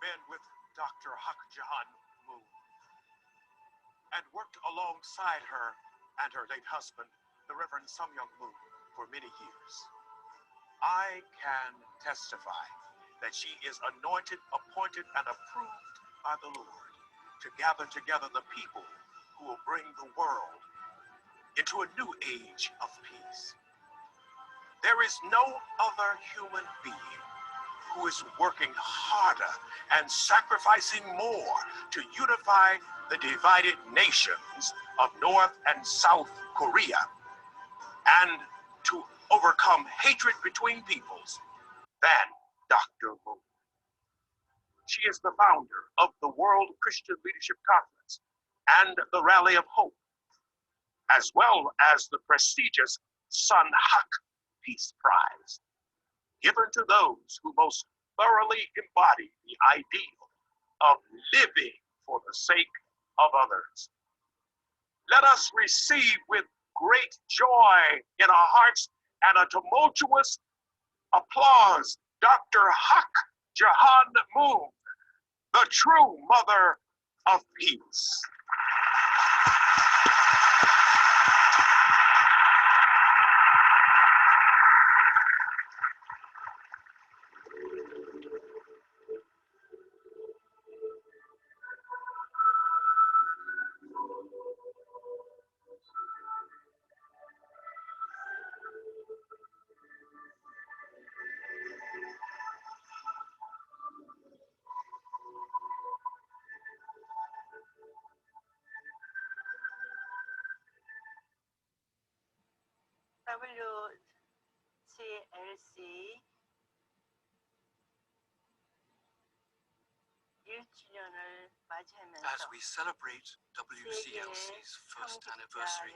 been with Dr. Hak Jahan Moon and worked alongside her and her late husband, the Reverend Sam Young Moon, for many years. I can testify that she is anointed, appointed, and approved by the Lord to gather together the people who will bring the world into a new age of peace. There is no other human being who is working harder and sacrificing more to unify the divided nations of North and South Korea and to overcome hatred between peoples than Dr. Moon. She is the founder of the World Christian Leadership Conference and the Rally of Hope, as well as the prestigious Sun Hak Peace Prize, given to those who most thoroughly embody the ideal of living for the sake of others. Let us receive with great joy in our hearts and a tumultuous applause Dr. Hak Jahan Moon, the true mother of peace. WCLC 1주년을 맞이하면서 As we celebrate WCLC's first anniversary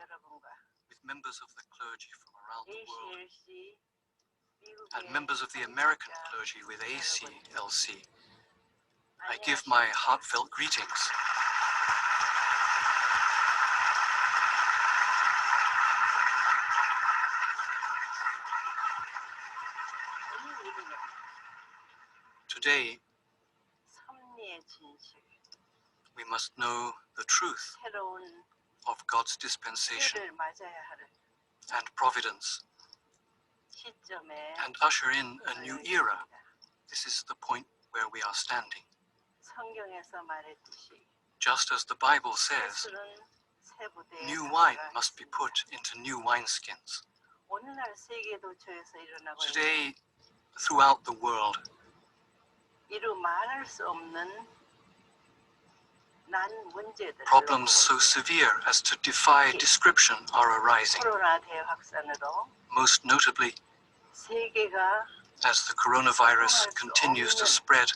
with members of the clergy from around the world ACLC and members of the American clergy with ACLC, I give my heartfelt greetings. Today, 섭리의 진실, we must know the truth 새로운 of God's dispensation 때를 맞아야 할 and providence 시점에 and usher in a new era. This is the point where we are standing. 성경에서 말했듯이 Just as the Bible says, 술은 새 부대에 new wine 담아가 must be put into new wineskins. 오늘날 세계 도처에서 일어나고 있는 Today, throughout the world, 이루 말할 수 없는 난 문제들 problems so severe as to defy description are arising, 코로나 대확산으로 most notably 세계가 as the coronavirus continues to spread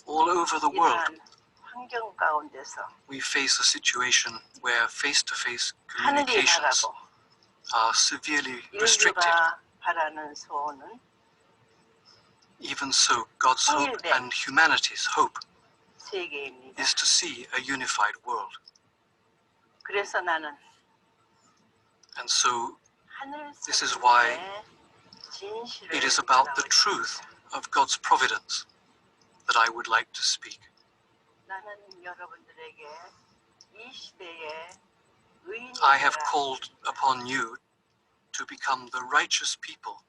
all over the world. 이러한 환경 가운데서 We face a situation where face-to-face 하늘이 communications 바라고 are severely restricted. 인류가 바라는 소원은 Even so, God's hope and humanity's hope 세계입니다. is to see a unified world. 그래서 나는 And so 하늘 this is why 섭리의 진실을 it is about the 전하고자 truth 합니다. of God's providence that I would like to speak. 나는 여러분들에게 이 시대에 I have 의인이라 called upon you to become the righteous people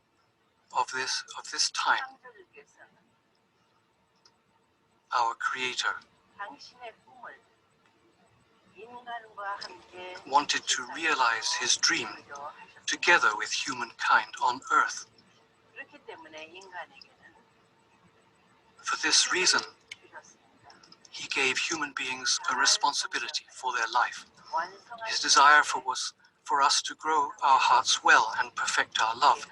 of this time. 창조주께서는 Our Creator 당신의 꿈을 인간과 함께 wanted to realize his dream together with humankind on earth. 그렇기 때문에 인간에게는 For this reason, 주셨습니다. he gave human beings a responsibility for their life. 완성할 His desire was for us to grow our hearts well and perfect our love,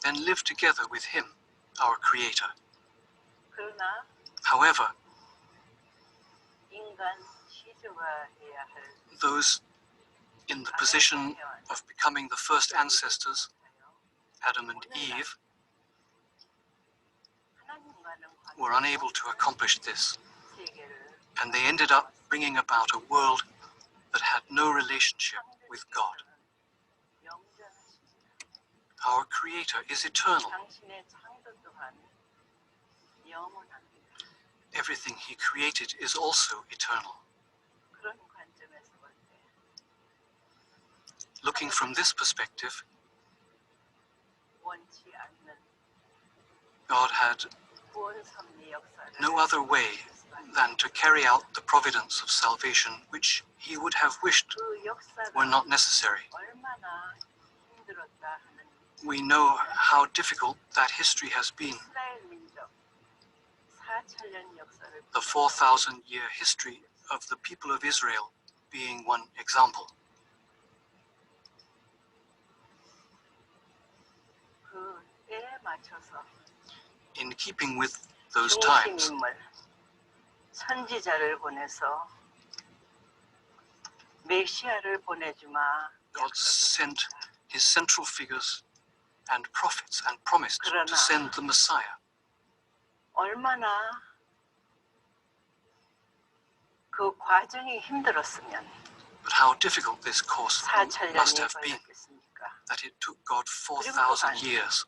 then live together with him, our Creator. 그러나 However, 인간 시조화해야 할 those in the position of becoming the first ancestors, Adam and Eve, 하나님과는 were unable to accomplish this, 세계를 and they ended up bringing about a world that had no relationship with God. 영원하십니다. Our Creator is eternal. 당신의 창조 또한 영원합니다. everything he created is also eternal. 그런 관점에서 볼 때, Looking from this perspective, 원치 않는 God had 구원 섭리 역사를 no other way than to carry out the providence of salvation which he would have wished 그 역사가 were not necessary. 얼마나 힘들었다 하는 We know how difficult that history has been. 이스라엘 민족 4,000년 역사를 The 4,000-year history of the people of Israel being one example. 그 때에 맞춰서 In keeping with those times, 중심인물 선지자를 보내서 메시아를 보내주마 God sent his central figures and prophets and promised to send the Messiah. 얼마나 그 과정이 힘들었으면 But how difficult this course must 4,000년이 have been, 걸렸겠습니까? that it took God 4,000 years.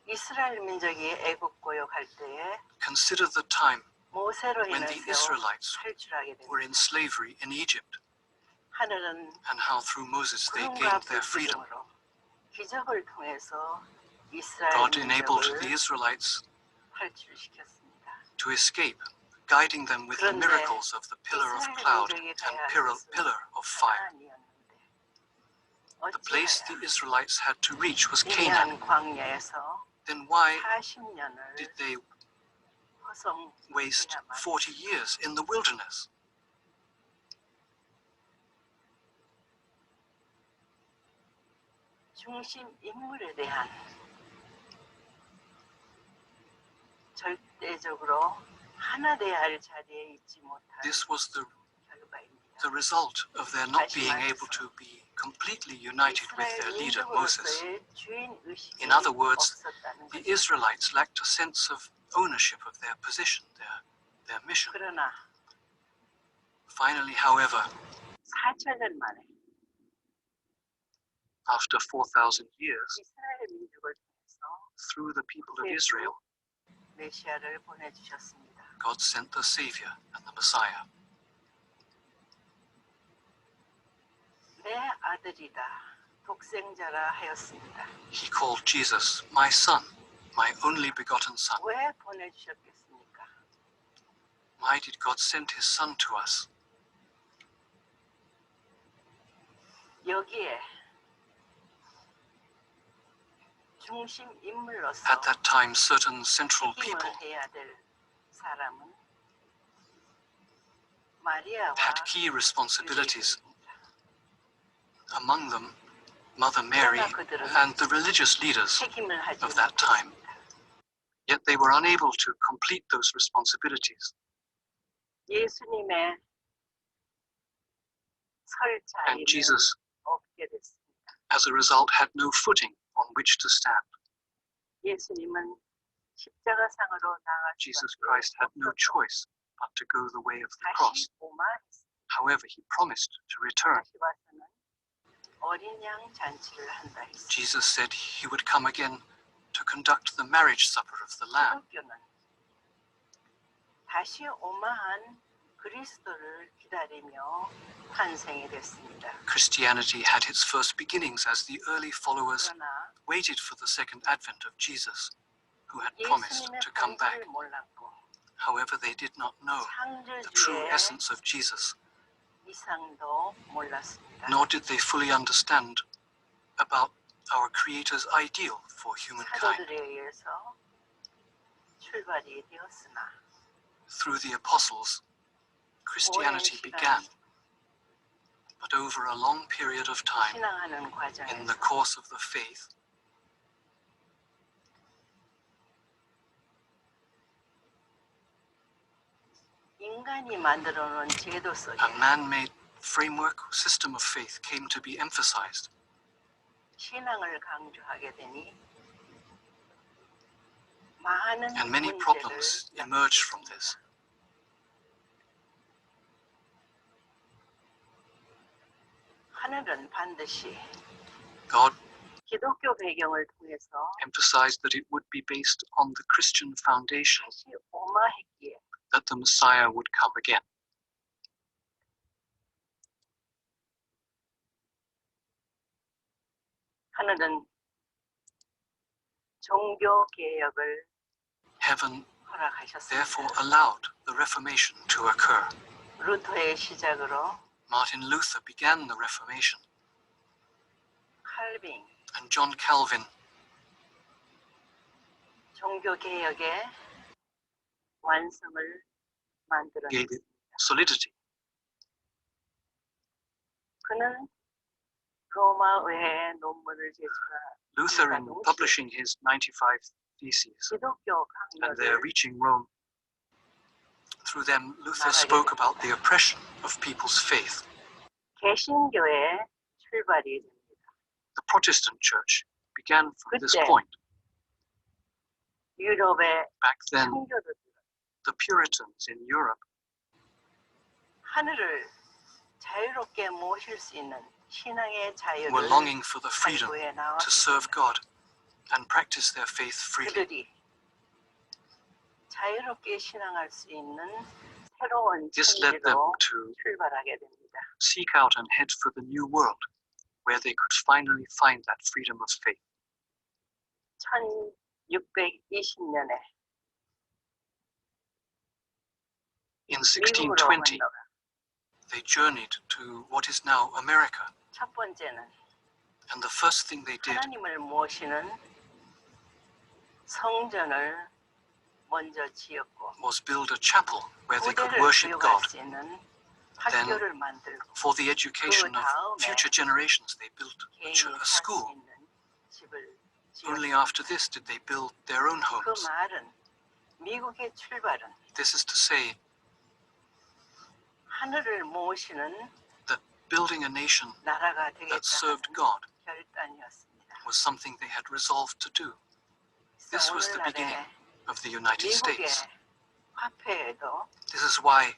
이스라엘 민족이 애굽 고역할 때에 Consider the time 모세로 when the 인해서 Israelites 탈출하게 were 됩니다. in slavery in Egypt, 하늘은 and how through Moses they 구름과 gained their freedom. 불기둥으로 기적을 통해서 이스라엘 God enabled the 민족을 Israelites 탈출시켰습니다. to escape, guiding them with the 그런데 miracles of the pillar of 이스라엘 cloud 민족이 and 가야 할 pillar of fire. 가나안이었는데 The place the 어찌하여 Israelites had to reach was Canaan. 미미한 광야에서 Then why 40년을 did they 허송 waste 40 years in the wilderness? 중심 인물에 대한 절대적으로 하나 돼야 할 자리에 있지 못한 This was 결과입니다. the result of their not being able to be completely united with their 이스라엘 leader Moses. 민족으로서의 주인 의식이 In other words, 없었다는 the 것입니다. Israelites lacked a sense of ownership of their position, their mission. 그러나 Finally, however, 4,000년 만에 after 4,000 years, 이스라엘 민족을 통해서 through the people of Israel, 메시아를 보내주셨습니다. God sent the Savior and the Messiah. 내 아들이다, 독생자라 하였습니다. He called Jesus my son, my only begotten son. 왜 보내주셨겠습니까? Why did God send his son to us? 여기에 중심 인물로서 At that time, certain central people 책임을 해야 될 사람은 마리아와 had key responsibilities. 유대인입니다. Among them, Mother Mary and the religious leaders 책임을 하지 of that time. 못했습니다. Yet they were unable to complete those responsibilities. 예수님의 설 And 자리는 Jesus, 없게 됐습니다. as a result, had no footing on which to stand. 예수님은 십자가상으로 나아갈 Jesus 수밖에 Christ had no 없었고 choice but to go the way of the cross. 다시 오마했습니다. However, he promised to return. 다시 와서는 어린 양 잔치를 한다 했습니다. Jesus said he would come again to conduct the marriage supper of the Lamb. 기독교는 다시 오마한 그리스도를 기다리며 탄생이 됐습니다. Christianity had its first beginnings as the early followers 그러나 waited for the second advent of Jesus, who had promised 예수님의 to come back. 본질을 몰랐고 However, they did not know the true 창조주의 essence of Jesus, 이상도 몰랐습니다. nor did they fully understand about our Creator's ideal for humankind. 사도들에 의해서 출발이 되었으나 Through the apostles, Christianity 오랜 began, 시간 but over a long period of time, 신앙하는 in the 과정에서 course of the faith, 인간이 만들어 놓은 제도 속에 a man-made framework system of faith came to be emphasized. 신앙을 강조하게 되니 많은 And many 문제를 problems emerged from this. 하늘은 반드시 God 기독교 배경을 통해서 emphasized that it would be based on the Christian foundation, 다시 도마했기에 that the Messiah would come again. 하늘은 종교 개혁을 Heaven 허락하셨습니다. therefore allowed the Reformation to occur. 루터의 시작으로 Martin Luther began the Reformation, 칼빈 and John Calvin 종교 개혁의 완성을 gave 만들어냈습니다. it solidity. 그는 로마 의회에 논문을 제출한 Luther, in publishing his 95 Theses, 기독교 and their 강요를 reaching Rome, through them Luther spoke about the oppression of people's faith. 개신교의 출발이 됩니다. The Protestant Church began from this 그때 point. 유럽의 Back then, 청교도들은 the Puritans in Europe 하늘을 자유롭게 모실 수 있는 신앙의 자유를 were longing for the freedom 발부해 to serve God and practice their faith freely. 그들이 자유롭게 신앙할 수 있는 새로운 This led them 천지로 to 출발하게 됩니다. seek out and head for the new world, where they could finally find that freedom of faith. 1620년에 In 미국으로 1620, 건너가 they journeyed to what is now America, 첫 번째는 and the first thing they did 하나님을 모시는 성전을 먼저 지었고 was build a chapel where they could 후대를 worship 교육할 God. 수 있는 학교를 만들고 For the education of future generations, they built a 개인이 살 수 school. 있는 집을 Only 지었습니다. after this did they build their own 그 homes. 말은 미국의 출발은 This is to say 하늘을 모시는 that building a nation 나라가 that served 되겠다는 God 결단이었습니다. was something they had resolved to do. This was the beginning 오늘날의 of the United 미국의 States. 화폐에도 This is why,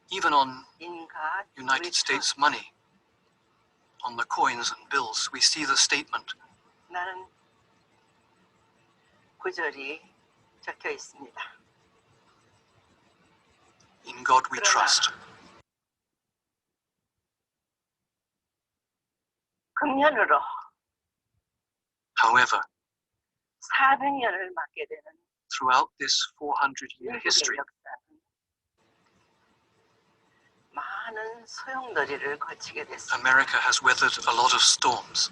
even on 인가 United States money, on the coins and bills, we see the statement, 나는 구절이 적혀 있습니다. "In God we trust." 금년으로 However, 400년을 맞게 되는 throughout this 400-year 미국의 history, 역사는 많은 소용돌이를 거치게 됐습니다. America has weathered a lot of storms.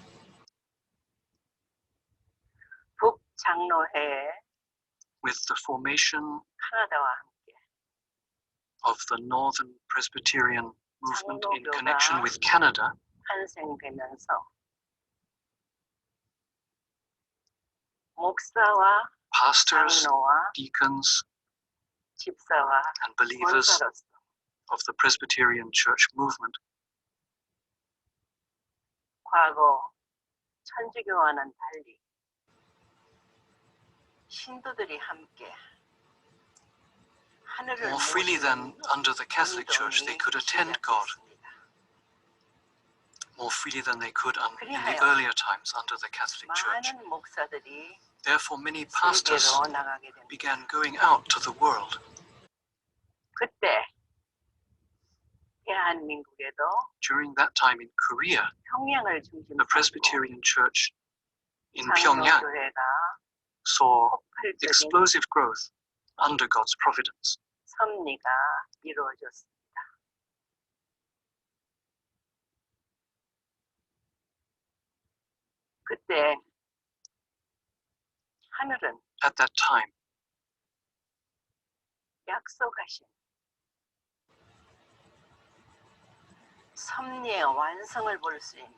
북장로회에 With the formation 카나다와 함께 of the Northern Presbyterian movement in 장로교가 connection with Canada, 탄생되면서 목사와 pastors, 장로와 deacons, 집사와 and believers 권사로서 of the Presbyterian Church movement 과거 천주교와는 달리 신도들이 함께 하늘을 more freely than 모시는 under the Catholic Church, they could attend God 시작됐습니다. more freely than they could in the 그리하여 earlier times under the Catholic Church. 많은 목사들이 Therefore, many pastors 세계로 나가게 됩니다. began going out to the world. 그때 대한민국에도 During that time in Korea, 평양을 the 중심으로 Presbyterian Church in Pyongyang 장로교회가 saw 폭발적인 explosive growth under God's providence. 섭리가 이루어졌습니다. 그때 하늘은 At that time, 약속하신 섭리의 완성을 볼 수 있는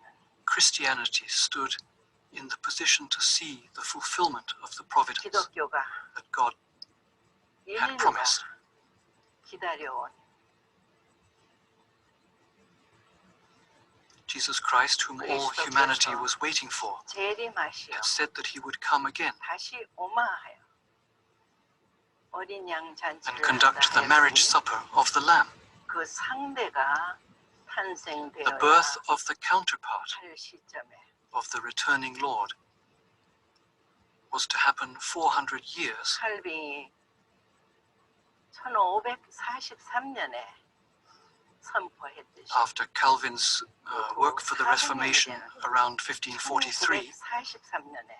Christianity stood in the position to see the fulfillment of the providence 기독교가 that God had 인류가 promised. 기다려온 Jesus Christ, whom all humanity was waiting for, 재림하시어 had said that he would come again 다시 오마하여 어린 양 and 잔치를 conduct the 하다 marriage 하였으니 supper of the Lamb. 그 상대가 The 탄생되어야 birth of the counterpart 할 시점에 of the returning Lord was to happen 400 years 칼빈이 1543년에 선포했듯이 After Calvin's work for the Reformation around 1543, 1943년에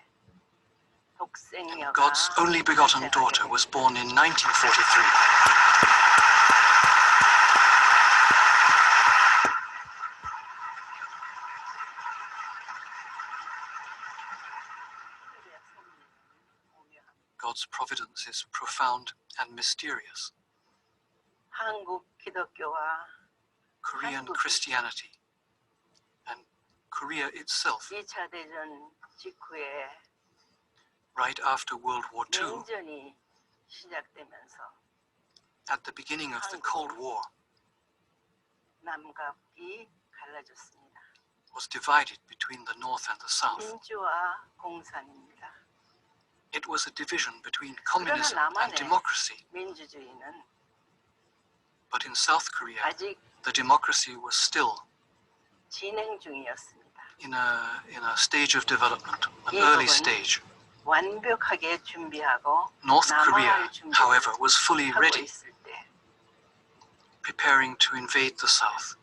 독생녀가 God's only begotten daughter was born in 1943. God's providence is profound and mysterious. 한국 기독교와 Korean Christianity and Korea itself, 2차 대전 직후에 right after World War II, 냉전이 시작되면서 at the beginning of the Cold War, 남과 북이 갈라졌습니다. was divided between the North and the South. 민주화 공산입니다. It was a division between communism 그러나 and 남한의 democracy. 민주주의는 But in South Korea, 아직 the democracy was still 진행 중이었습니다. in a stage of development, an early stage. 완벽하게 준비하고 North Korea, 남하할 준비를 however, was fully 하고 ready, 있을 때 preparing to invade the South.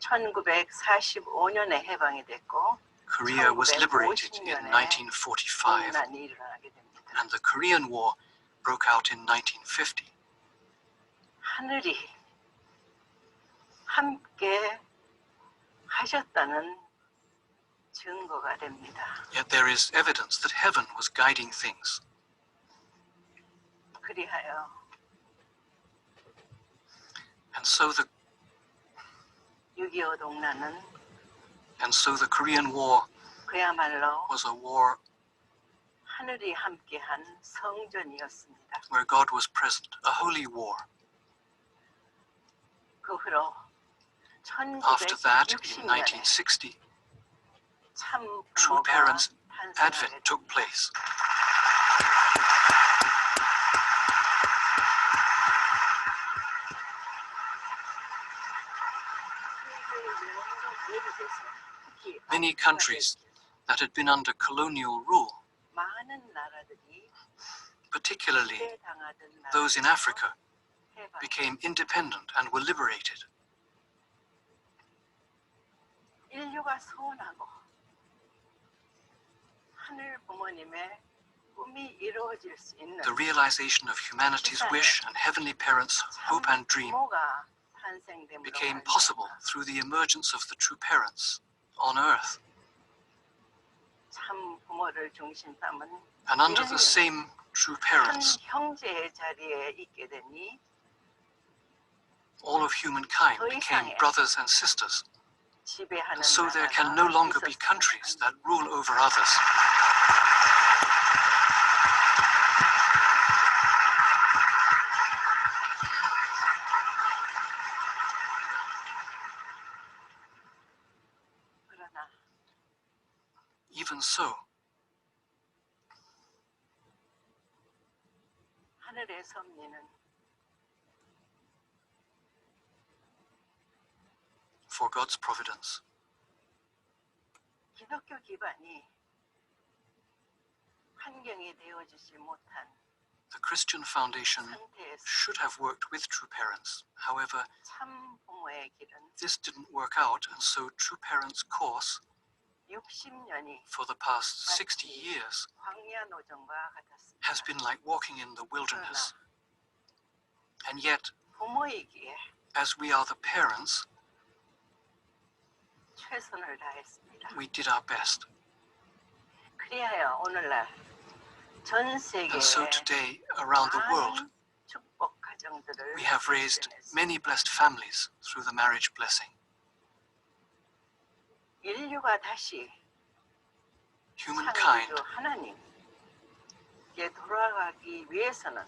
1945년에 해방이 됐고 Korea was liberated in 1945, 공난이 일어나게 됩니다. and the Korean War broke out in 1950. 하늘이 함께 하셨다는 증거가 됩니다. Yet there is evidence that heaven was guiding things. 그리하여 And so the 6.25 동란은 Korean War 그야말로 was a war 하늘이 함께한 성전이었습니다. where God was present, a holy war. 그 후로 After that, in 1960년에 1960, 참 True 부모가 Parents' 탄생하게 advent took 됩니다. place. Many countries that had been under colonial rule, 많은 나라들이 particularly 당하던 those in Africa, 해방. became independent and were liberated. 인류가 소원하고 하늘 부모님의 꿈이 이루어질 수 있는 The realization of humanity's wish and heavenly parents' hope and dream 부모가 탄생됨으로 became 말미암아 possible through the emergence of the true parents on earth. 참 부모를 중심 삼은 And under the same true 한 parents, 형제의 자리에 있게 되니 all of humankind became brothers and sisters. 지배하는 So there can 나라가 no longer be 있었으면 countries that rule over others. 그러나 Even so, 하늘의 섭리는 for God's providence, 기독교 기반이 환경이 되어주지 못한 the Christian foundation 상태에서 should have worked with true parents. However, 참 부모의 길은 this didn't work out, and so true parents' course 60년이 for the past 60 years 광야 노정과 같았습니다. has been like walking in the wilderness. And yet, 부모이기에 as we are the parents, 최선을 다했습니다. we did our best. 그리하여 오늘날 전 세계에 And so today, around the world, 많은 축복 가정들을 we have raised 발견했습니다. many blessed families through the marriage blessing. 인류가 다시 Humankind 창조주 하나님께 돌아가기 위해서는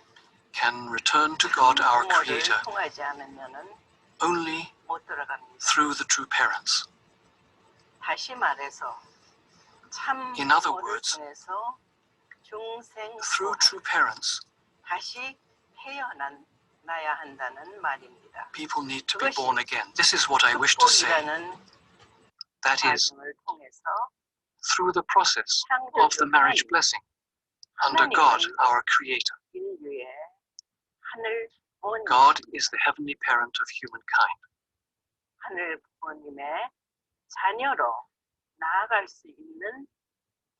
can return to God, our 부모를 Creator, 통하지 않으면은 only 못 돌아갑니다. through the true parents. 다시 말해서 참 In other 부모를 words, 통해서 중생 Through true parents, 다시 태어나야 한다는 말입니다. people need to be born again. This is what I wish to say. 축복이라는 That is, 과정을 통해서 through the process of the marriage blessing, under God, our Creator. 인류의 하늘 부모님, God is the heavenly parent of humankind, 하늘 부모님의 자녀로 나아갈 수 있는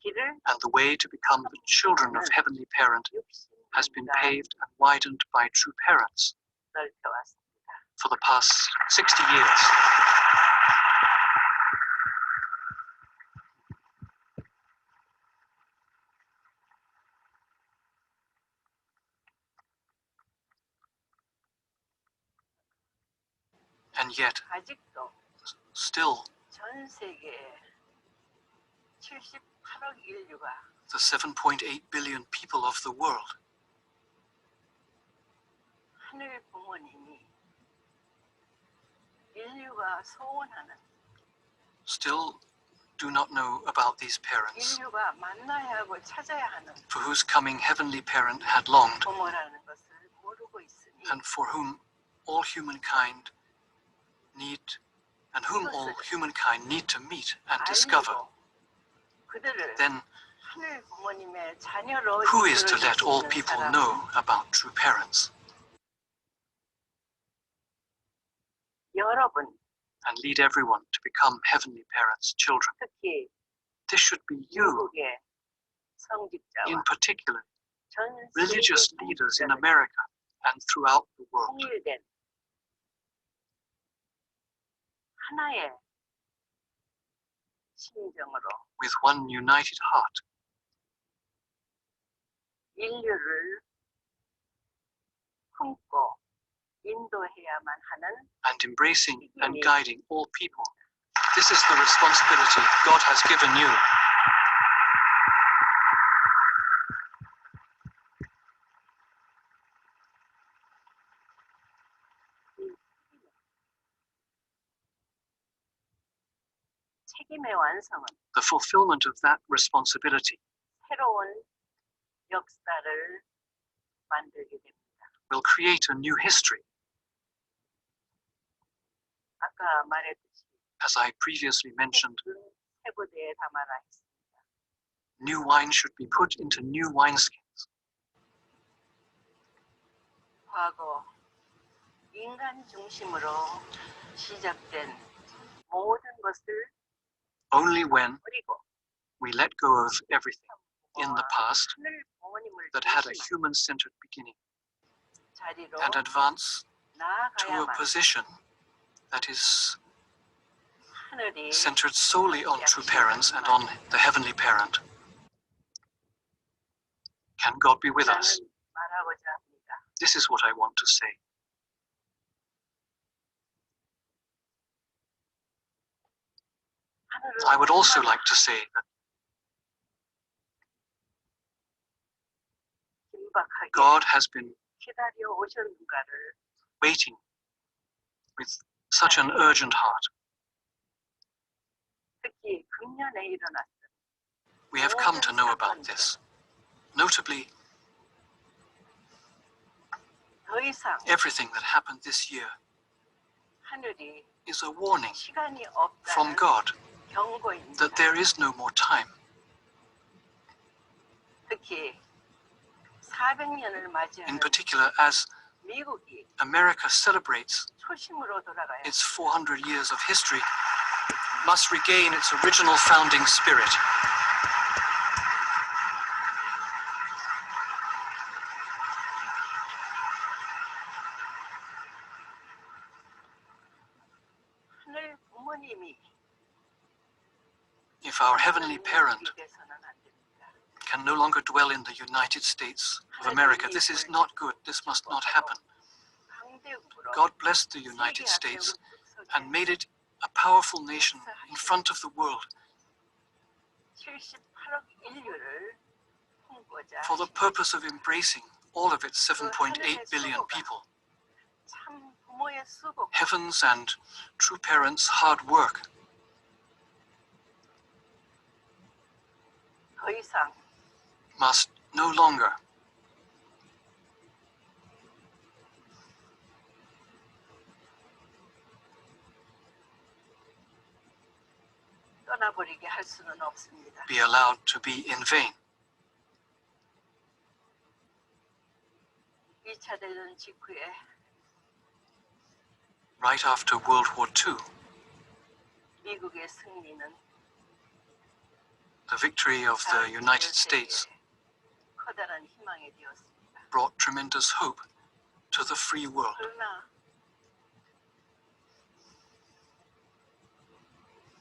길을 and the way to become the children of heavenly parent has been 60년간 paved and widened by true parents 넓혀왔습니다. for the past 60 years. And yet, 아직도 still, 전 세계에 78억 인류가 the 7.8 billion people of the world 하늘 부모님이 인류가 소원하는 still do not know about these parents, 인류가 만나야 하고 찾아야 하는 for whose coming heavenly parent had longed, 부모라는 것을 모르고 있으니 and for whom all humankind need, and whom all humankind need to meet and discover. 알리고 그들을 Then 하늘 부모님의 자녀로 who is to 이끌어줄 let 수 all 있는 people 사람은 know about true parents 여러분, and lead everyone to become heavenly parents' children? 특히 This should be you, 미국의 성직자와 in particular, 전 religious 세계 leaders in 성직자들, America and throughout the world. 통일된 하나의 심정으로 With one united heart, 인류를 품고 인도해야만 하는 and embracing and guiding all people. This is the responsibility God has given you. 책임의 완성은 The fulfillment of that responsibility 새로운 역사를 만들게 됩니다. will create a new history. 아까 말했듯이 As I previously mentioned, 세부대에 담아라 했습니다. new wine should be put into new wineskins. 과거 인간 중심으로 시작된 모든 것을 Only when 버리고 we let go of everything in the past 하늘 부모님을 that had a 중심한 human-centered beginning 자리로 and advance to a 나아가야만 position that is 하늘이 centered solely on true parents and on the heavenly parent. Can God be with us? 나는 말하고자 합니다. This is what I want to say. 하늘은 I would also 얼마나 like to say that 긴박하게 God has been 기다려 오셨는가를 waiting with such an urgent heart. 특히 금년에 일어났던 We have come to know about this. Notably, 더 이상 everything that happened this year 하늘이 is a warning 시간이 from 없다는 God 경고입니다. that there is no more time. 특히 400년을 In 맞이하는 particular, as 미국이 America celebrates 초심으로 돌아가야 its 400 years of history, must regain its original founding spirit. 하늘 부모님이 If our heavenly parent 돼서는 안 됩니다. can no longer dwell in the United States of America, this is not good. This must not happen. 강대국으로 God blessed the United States and made it a powerful nation in front of the world 78억 인류를 품고자 for the purpose of embracing all of its 7.8 billion people. 참 부모의 수고 Heaven's and true parents' hard work 더 이상 must no longer 떠나버리게 할 수는 없습니다. be allowed to be in vain. 2차 대전 직후에 Right after World War II, 미국의 승리는 the victory of the 전 United 세계에 States 커다란 희망이 되었습니다. brought tremendous hope to the free world. 그러나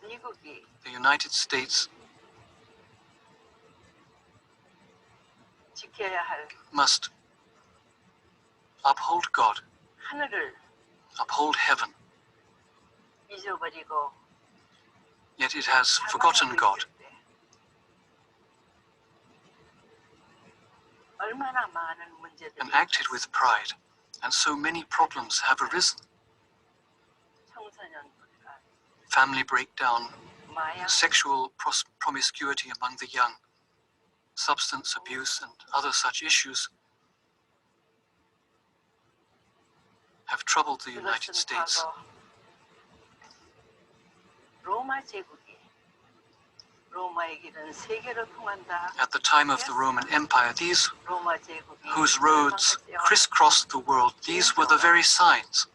미국이 The United States 지켜야 할 must uphold God, 하늘을 uphold heaven, 잊어버리고 yet it has forgotten God. 있을 때 얼마나 많은 문제들이 And acted with pride, and so many problems have arisen. 청소년 불가, Family breakdown, 마약, sexual promiscuity among the young, substance abuse and other such issues have troubled the United 그것은 States. 과거 로마 제국이 로마의 길은 세계로 통한다. At the time of the Roman Empire, these 로마 제국이 whose roads crisscrossed the world, these were the very signs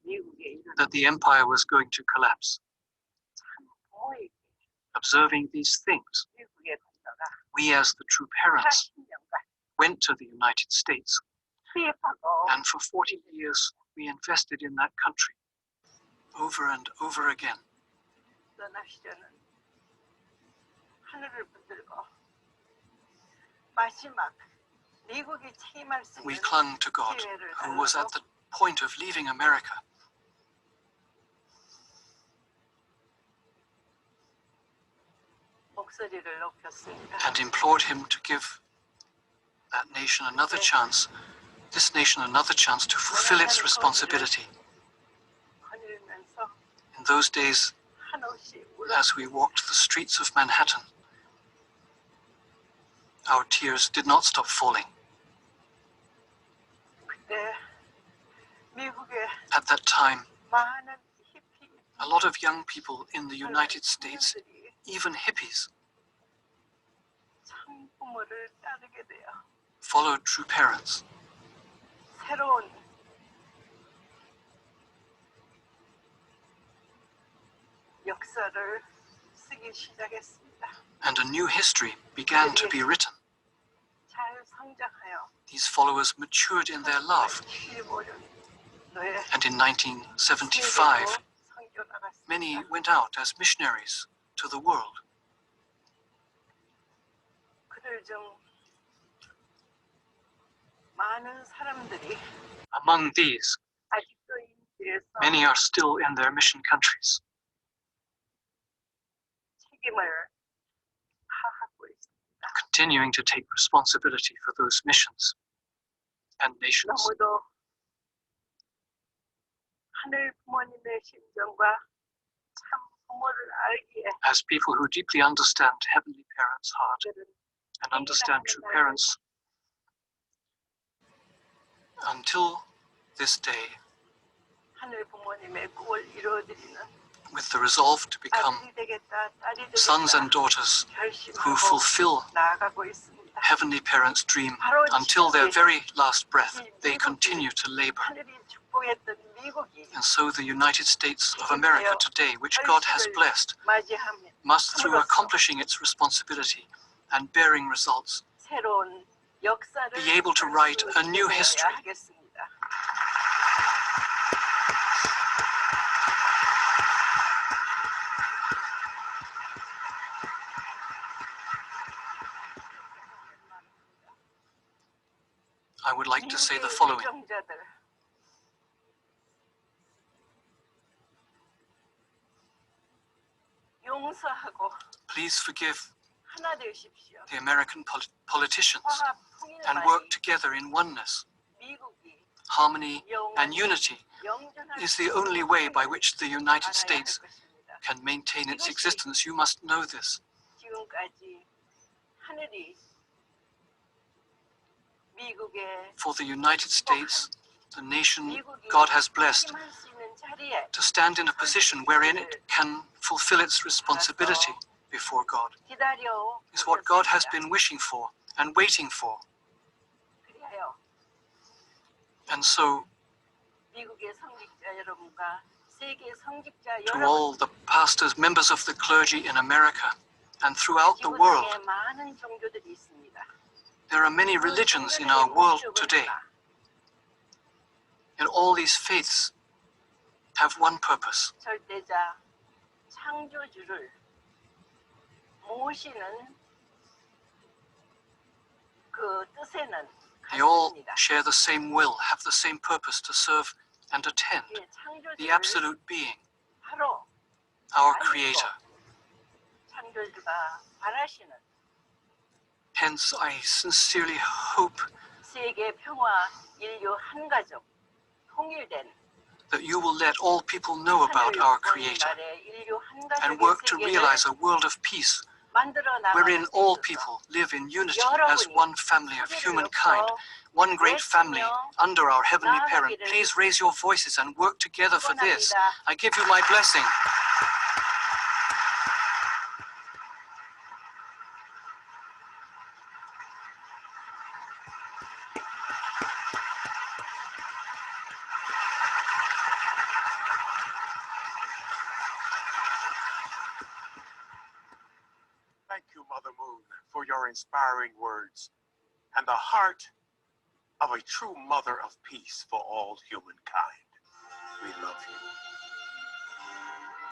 미국의 이런 that the empire was going to collapse. 부모에게 Observing these things, 미국의 건너가 we as the true parents 40년간 went to the United States, 수입하고 and for 40 years we invested in that country over and over again. 떠나시려는 하늘을 붙들고 마지막 미국이 책임할 수 We 있는 clung to God, 기회를 who was at 달라고 the point of leaving America. 목소리를 높였습니다. And implored him to give that nation another chance, this nation another chance to fulfill its responsibility. 거닐면서 In those days, 한없이 as we walked the streets of Manhattan, our tears did not stop falling. 그때 미국의 At that time, 많은 히피 a lot of young people in the United States, 청년들이 even hippies, 참 부모를 따르게 돼요. followed true parents. 새로운 역사를 쓰기 시작했습니다. And a new history began to be written. 잘 성장하여 These followers matured in their love, 75년도에 and in 1975, many went out as missionaries to the world. 그들 중 많은 사람들이 Among these, 아직도 인도에서 many are still in their mission countries, 책임을 다하고 있습니다. continuing to take responsibility for those missions and nations. 너무도 하늘 부모님의 심정과 참 부모를 알기에 As people who deeply understand Heavenly Parents' heart 그들은 and understand true parents, until this day, 하늘 부모님의 꿈을 이루어드리는 with the resolve to become 아들이 되겠다, 딸이 sons and 되겠다 daughters who 결심하고 fulfill 나아가고 있습니다. Heavenly Parents' dream until their very last breath, they continue to labor. 하늘이 축복했던 미국이 And so the United States of America today, which God has blessed, 맞이하면 must, through accomplishing its responsibility and bearing results, 새로운 역사를 be able to write a new history. 하겠습니다. I would like to say the following. 애정자들, 용서하고 Please forgive 하나 되십시오. the American politicians 화합, and work 통일만이 together in oneness. 미국이 Harmony and unity 영존할 is 수 the only way by which the United 알아야 할 States 것입니다. can maintain its existence. You must know this. 지금까지 하늘이 미국의 For the United States, the nation 미국이 God has blessed, 책임할 수 있는 자리에 to stand in a position wherein it can fulfill its responsibility before God, 기다려 is what God has 오셨습니다. been wishing for and waiting for. 그리하여 And so 미국의 성직자 여러분과 세계 성직자 To all 여러분, the pastors, members of the clergy in America and throughout the world, 지구상에 많은 종교들이 있습니다. there are many religions in our world today, and all these faiths have one purpose. 절대자 창조주를 모시는 그 뜻에는 They all 같습니다. share the same will, have the same purpose to serve and attend 예, the 창조주를 absolute being, 바로 our Creator. 창조주가 바라시는 Hence, I sincerely hope 세계 평화, 인류 한 가족, 통일된 that you will let all people know about 하늘 our 보는 Creator 날에 인류 한 and 가족의 work to 세계를 realize a world of peace 만들어 wherein 나가는 all 데 있어서 people live in unity as one family of 소리를 humankind, one great family under our Heavenly Parent. Please raise your voices and work together for this. I give you my blessing. Thank you, Mother Moon, for your inspiring words and the heart of a true mother of peace for all humankind. We love you.